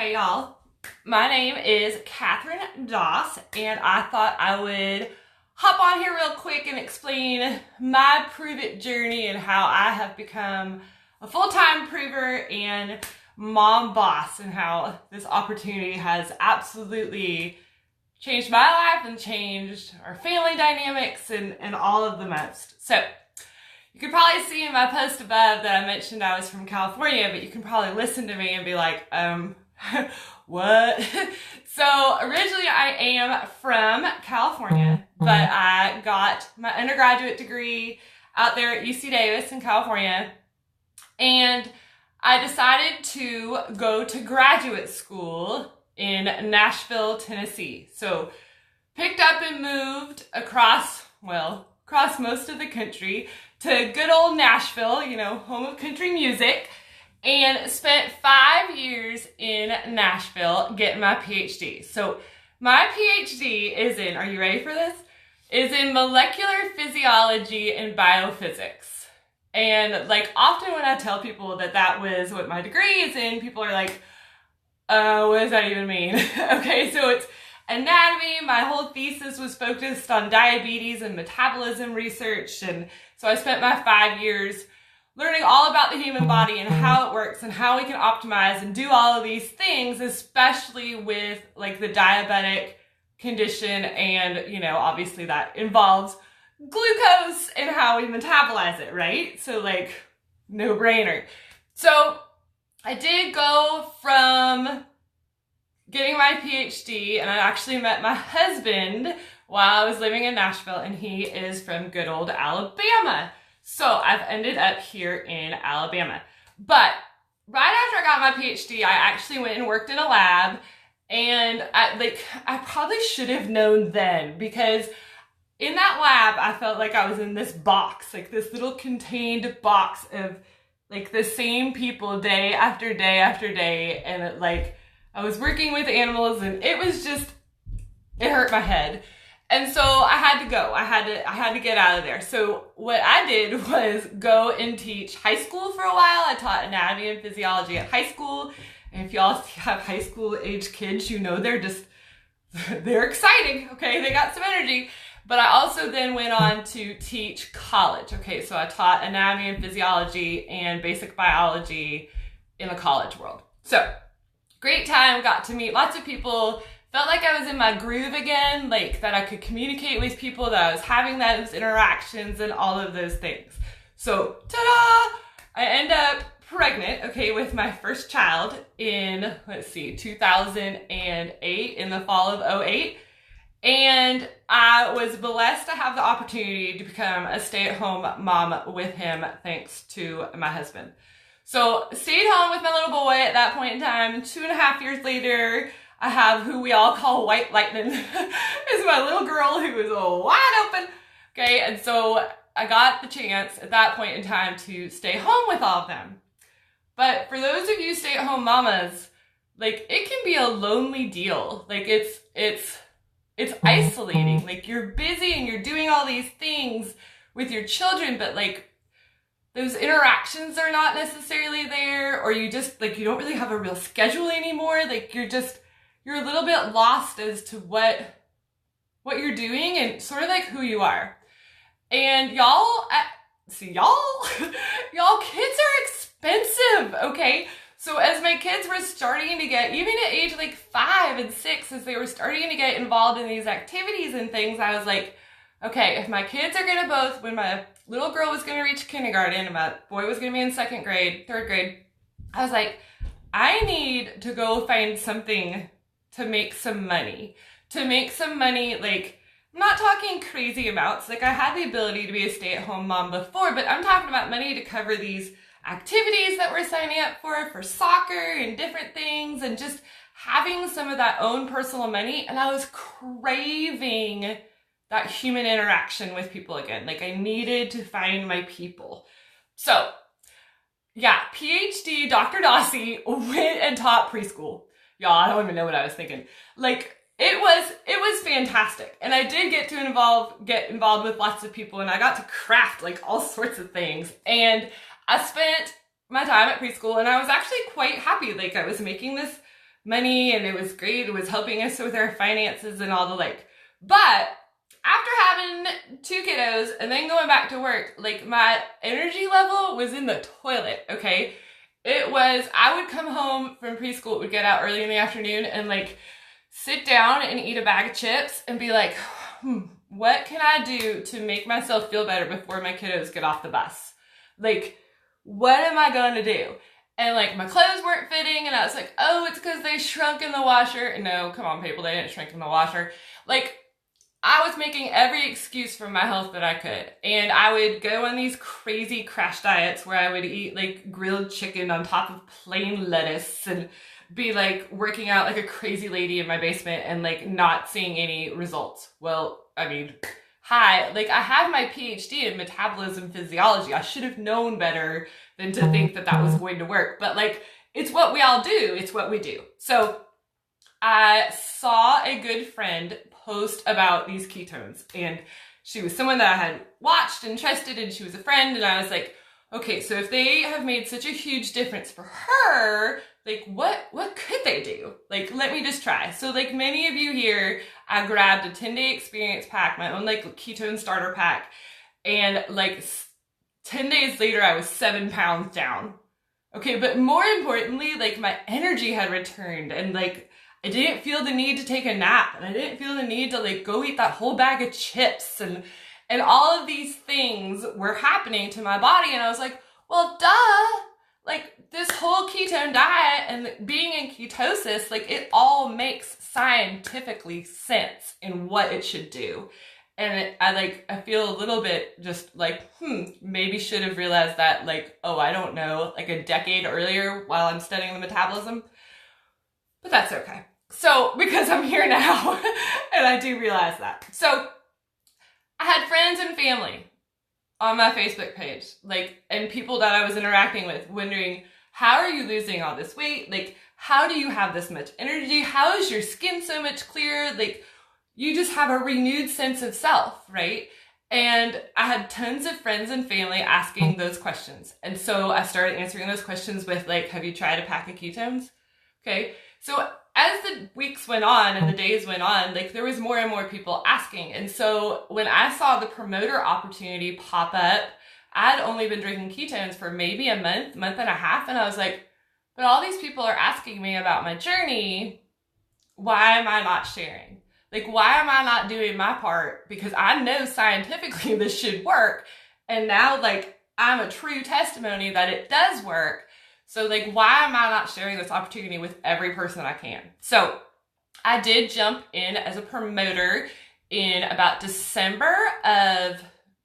Hey y'all, my name is cat.doss and I thought I would hop on here real quick and explain my Pruvit journey and how I have become a full-time prover and mom boss and how this opportunity has absolutely changed my life and changed our family dynamics and all of the most. So you could probably see in my post above that I mentioned I was from California, but you can probably listen to me and be like, what? So originally I am from California, but I got my undergraduate degree out there at UC Davis in California, and I decided to go to graduate school in Nashville, Tennessee. So picked up and moved across most of the country to good old Nashville, home of country music, and spent 5 years in Nashville getting my PhD. So my PhD is in, are you ready for this? Is in molecular physiology and biophysics. And often when I tell people that that was what my degree is in, people are like, what does that even mean? Okay, so it's anatomy. My whole thesis was focused on diabetes and metabolism research. And so I spent my 5 years learning all about the human body and how it works and how we can optimize and do all of these things, especially with the diabetic condition. And, obviously that involves glucose and how we metabolize it, right? So no brainer. So I did go from getting my PhD, and I actually met my husband while I was living in Nashville, and he is from good old Alabama. So I've ended up here in Alabama. But right after I got my PhD, I actually went and worked in a lab, and I probably should have known then, because in that lab, I felt like I was in this box, this little contained box of the same people day after day after day, and I was working with animals, and it hurt my head. And so I had to go. I had to get out of there. So what I did was go and teach high school for a while. I taught anatomy and physiology at high school. And if y'all have high school age kids, they're exciting, okay? They got some energy. But I also then went on to teach college, okay? So I taught anatomy and physiology and basic biology in the college world. So great time, got to meet lots of people, felt like I was in my groove again, that I could communicate with people, that I was having those interactions and all of those things. So, ta-da! I end up pregnant, okay, with my first child in, 2008, in the fall of '08. And I was blessed to have the opportunity to become a stay-at-home mom with him, thanks to my husband. So stayed home with my little boy at that point in time. 2.5 years later, I have who we all call White Lightning, is my little girl who is wide open. Okay, and so I got the chance at that point in time to stay home with all of them. But for those of you stay-at-home mamas, it can be a lonely deal. It's isolating. You're busy and you're doing all these things with your children, but those interactions are not necessarily there, or you just you don't really have a real schedule anymore. You're a little bit lost as to what you're doing and sort of who you are. And y'all kids are expensive, okay? So as my kids were starting to get, even at age 5 and 6, as they were starting to get involved in these activities and things, I was like, okay, if my kids are gonna both, when my little girl was gonna reach kindergarten and my boy was gonna be in third grade, I was like, I need to go find something to make some money. I'm not talking crazy amounts. I had the ability to be a stay-at-home mom before, but I'm talking about money to cover these activities that we're signing up for soccer and different things, and just having some of that own personal money. And I was craving that human interaction with people again. I needed to find my people. So yeah, PhD Dr. Dossie went and taught preschool. Y'all, I don't even know what I was thinking. It was fantastic. And I did get involved with lots of people, and I got to craft all sorts of things. And I spent my time at preschool, and I was actually quite happy. I was making this money, and it was great. It was helping us with our finances and all the like. But after having 2 kiddos and then going back to work, like my energy level was in the toilet, okay? It was, I would come home from preschool, would get out early in the afternoon and like sit down and eat a bag of chips and be like, what can I do to make myself feel better before my kiddos get off the bus? Like, what am I going to do? And like my clothes weren't fitting and I was like, oh, it's because they shrunk in the washer. No, come on, people, they didn't shrink in the washer. Like, I was making every excuse for my health that I could. And I would go on these crazy crash diets where I would eat like grilled chicken on top of plain lettuce and be like working out like a crazy lady in my basement and like not seeing any results. Well, I mean, hi, like I have my PhD in metabolism physiology. I should have known better than to think that that was going to work. But like, it's what we all do. It's what we do. So I saw a good friend post about these ketones, and she was someone that I had watched and trusted, and she was a friend, and I was like, okay, so if they have made such a huge difference for her, like what could they do? Like, let me just try. So like many of you here, I grabbed a 10-day experience pack, my own like ketone starter pack, and like 10 days later I was 7 pounds down. Okay, but more importantly, like my energy had returned, and like I didn't feel the need to take a nap, and I didn't feel the need to like go eat that whole bag of chips, and all of these things were happening to my body. And I was like, well, duh, like this whole ketone diet and being in ketosis, like it all makes scientifically sense in what it should do. And I feel a little bit just like, maybe should have realized that like, oh, I don't know, like a decade earlier while I'm studying the metabolism, but that's okay. So, because I'm here now and I do realize that. So I had friends and family on my Facebook page, like, and people that I was interacting with wondering, how are you losing all this weight? Like, how do you have this much energy? How is your skin so much clearer? Like, you just have a renewed sense of self, right? And I had tons of friends and family asking those questions. And so I started answering those questions with like, have you tried a pack of ketones? Okay. So as the weeks went on and the days went on, like there was more and more people asking. And so when I saw the promoter opportunity pop up, I'd only been drinking ketones for maybe a month and a half. And I was like, but all these people are asking me about my journey. Why am I not sharing? Like, why am I not doing my part? Because I know scientifically this should work. And now like I'm a true testimony that it does work. So like, why am I not sharing this opportunity with every person I can? So I did jump in as a promoter in about December of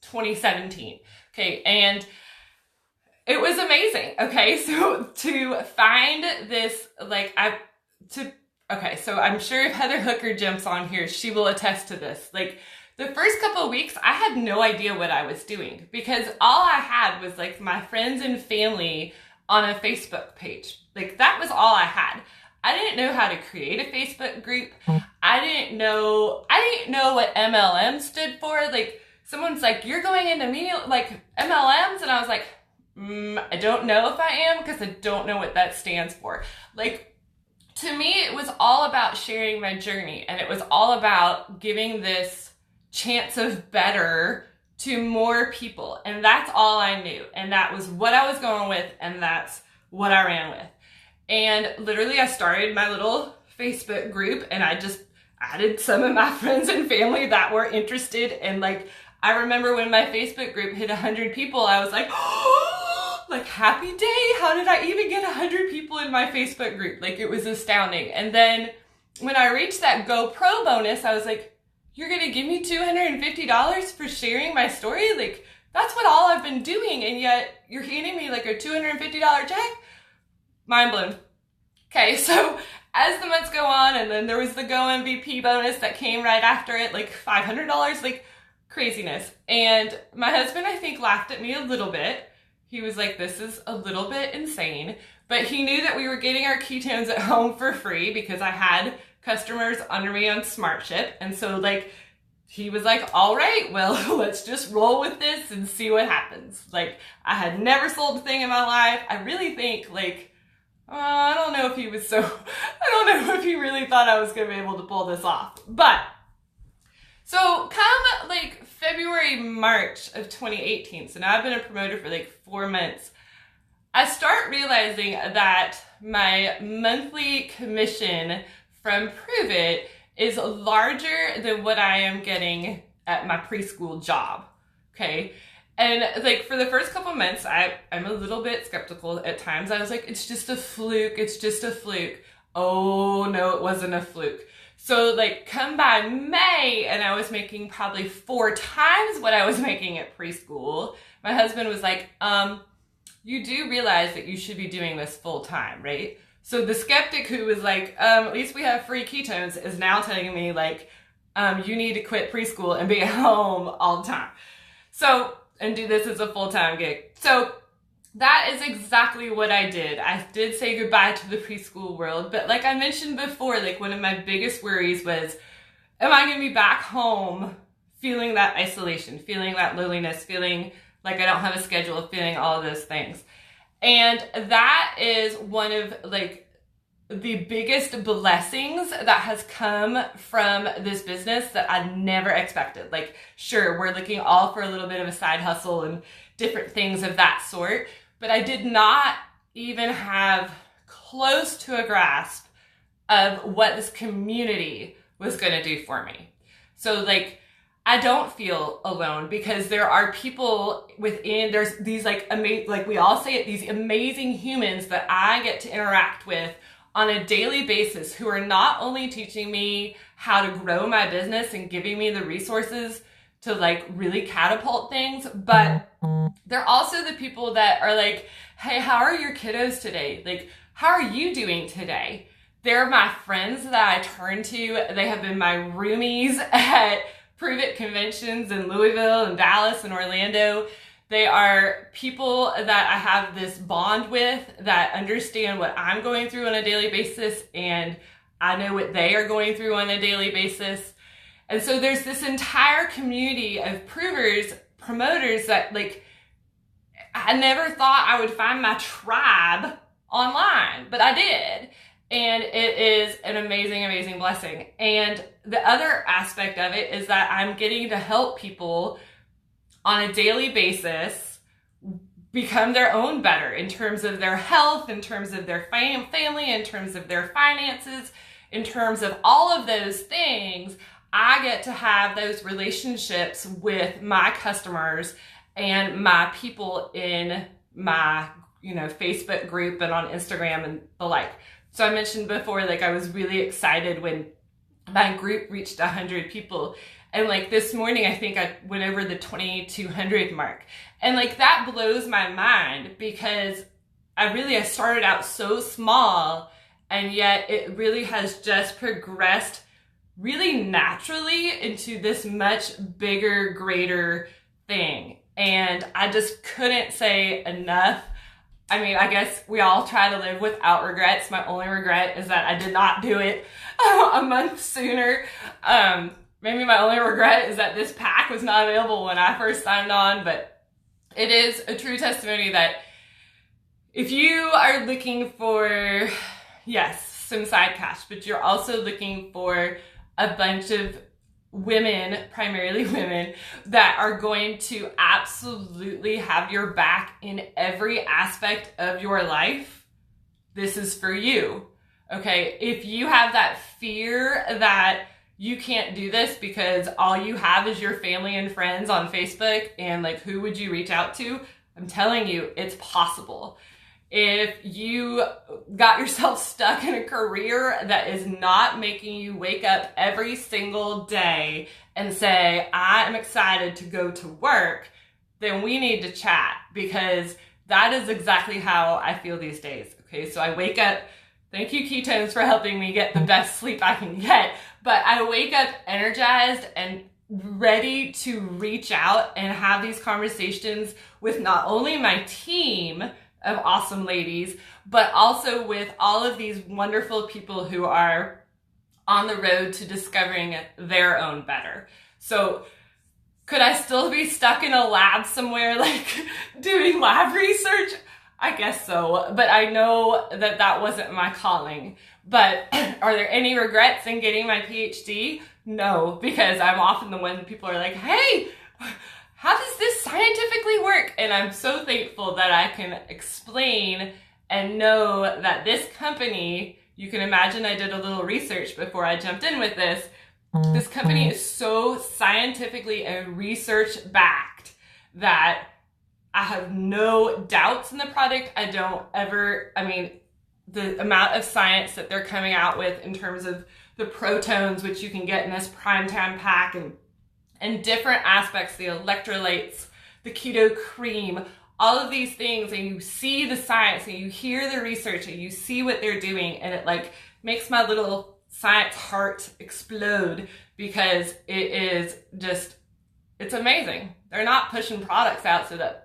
2017. Okay. And it was amazing. Okay. So to find this, so I'm sure if Heather Hooker jumps on here, she will attest to this. Like the first couple of weeks, I had no idea what I was doing because all I had was like my friends and family on a Facebook page. Like that was all I had. I didn't know how to create a Facebook group. I didn't know what MLM stood for. Like someone's like, you're going into like MLMs. And I was like, I don't know if I am because I don't know what that stands for. Like to me, it was all about sharing my journey, and it was all about giving this chance of better to more people. And that's all I knew. And that was what I was going with. And that's what I ran with. And literally I started my little Facebook group and I just added some of my friends and family that were interested. And like, I remember when my Facebook group hit 100 people, I was like, oh, like happy day. How did I even get 100 people in my Facebook group? Like it was astounding. And then when I reached that GoPro bonus, I was like, you're going to give me $250 for sharing my story? Like, that's what all I've been doing, and yet you're handing me like a $250 check? Mind blown. Okay, so as the months go on, and then there was the Go MVP bonus that came right after it, like $500, like craziness. And my husband, I think, laughed at me a little bit. He was like, this is a little bit insane. But he knew that we were getting our ketones at home for free because I had customers under me on SmartShip. And so like, he was like, all right, well, let's just roll with this and see what happens. Like I had never sold a thing in my life. I really think like, I don't know don't know if he really thought I was going to be able to pull this off. But, so come like February, March of 2018, so now I've been a promoter for like 4 months, I start realizing that my monthly commission from Pruvit is larger than what I am getting at my preschool job, okay? And like for the first couple months, I'm a little bit skeptical at times. I was like, it's just a fluke, it's just a fluke. Oh no, it wasn't a fluke. So like come by May and I was making probably 4 times what I was making at preschool. My husband was like, you do realize that you should be doing this full time, right? So the skeptic who was like, at least we have free ketones is now telling me like, you need to quit preschool and be at home all the time. So, and do this as a full-time gig. So that is exactly what I did. I did say goodbye to the preschool world, but like I mentioned before, like one of my biggest worries was, am I gonna be back home feeling that isolation, feeling that loneliness, feeling like I don't have a schedule, feeling all of those things. And that is one of like the biggest blessings that has come from this business that I never expected. Like, sure, we're looking all for a little bit of a side hustle and different things of that sort, but I did not even have close to a grasp of what this community was going to do for me. So like, I don't feel alone because there are people within, there's these like like we all say it, these amazing humans that I get to interact with on a daily basis who are not only teaching me how to grow my business and giving me the resources to like really catapult things, but they're also the people that are like, hey, how are your kiddos today? Like, how are you doing today? They're my friends that I turn to. They have been my roomies at Pruvit conventions in Louisville and Dallas and Orlando. They are people that I have this bond with that understand what I'm going through on a daily basis, and I know what they are going through on a daily basis. And so there's this entire community of provers, promoters that like, I never thought I would find my tribe online, but I did. And it is an amazing, amazing blessing. And the other aspect of it is that I'm getting to help people on a daily basis become their own better in terms of their health, in terms of their family, in terms of their finances, in terms of all of those things. I get to have those relationships with my customers and my people in my, Facebook group and on Instagram and the like. So I mentioned before, like I was really excited when my group reached 100 people. And like this morning, I think I went over the 2,200 mark. And like that blows my mind because I started out so small, and yet it really has just progressed really naturally into this much bigger, greater thing. And I just couldn't say enough. I mean, I guess we all try to live without regrets. My only regret is that I did not do it a month sooner. Maybe my only regret is that this pack was not available when I first signed on, but it is a true testimony that if you are looking for, yes, some side cash, but you're also looking for a bunch of women, primarily women, that are going to absolutely have your back in every aspect of your life, this is for you. Okay, if you have that fear that you can't do this because all you have is your family and friends on Facebook and like who would you reach out to, I'm telling you, it's possible. If you got yourself stuck in a career that is not making you wake up every single day and say, I am excited to go to work, then we need to chat, because that is exactly how I feel these days. Okay, so I wake up, thank you ketones for helping me get the best sleep I can get, but I wake up energized and ready to reach out and have these conversations with not only my team of awesome ladies, but also with all of these wonderful people who are on the road to discovering their own better. So could I still be stuck in a lab somewhere like doing lab research? I guess so, but I know that that wasn't my calling. But are there any regrets in getting my PhD? No, because I'm often the one people are like, hey, how does this scientifically work? And I'm so thankful that I can explain and know that this company, you can imagine I did a little research before I jumped in with this. This company is so scientifically and research backed that I have no doubts in the product. The amount of science that they're coming out with in terms of the protones, which you can get in this primetime pack, and different aspects, the electrolytes, the keto cream, all of these things, and you see the science and you hear the research and you see what they're doing, and it like makes my little science heart explode, because it is just, it's amazing. They're not pushing products out so that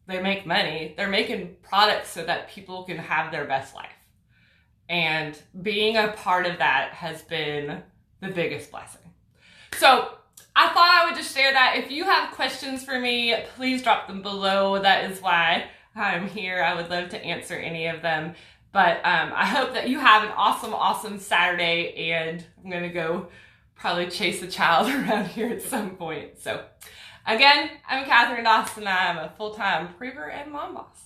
they make money. They're making products so that people can have their best life. And being a part of that has been the biggest blessing. So I thought I would just share that. If you have questions for me, please drop them below. That is why I'm here. I would love to answer any of them. But I hope that you have an awesome, awesome Saturday. And I'm going to go probably chase a child around here at some point. So again, I'm Catherine Doss, and I'm a full-time Pruver and mom boss.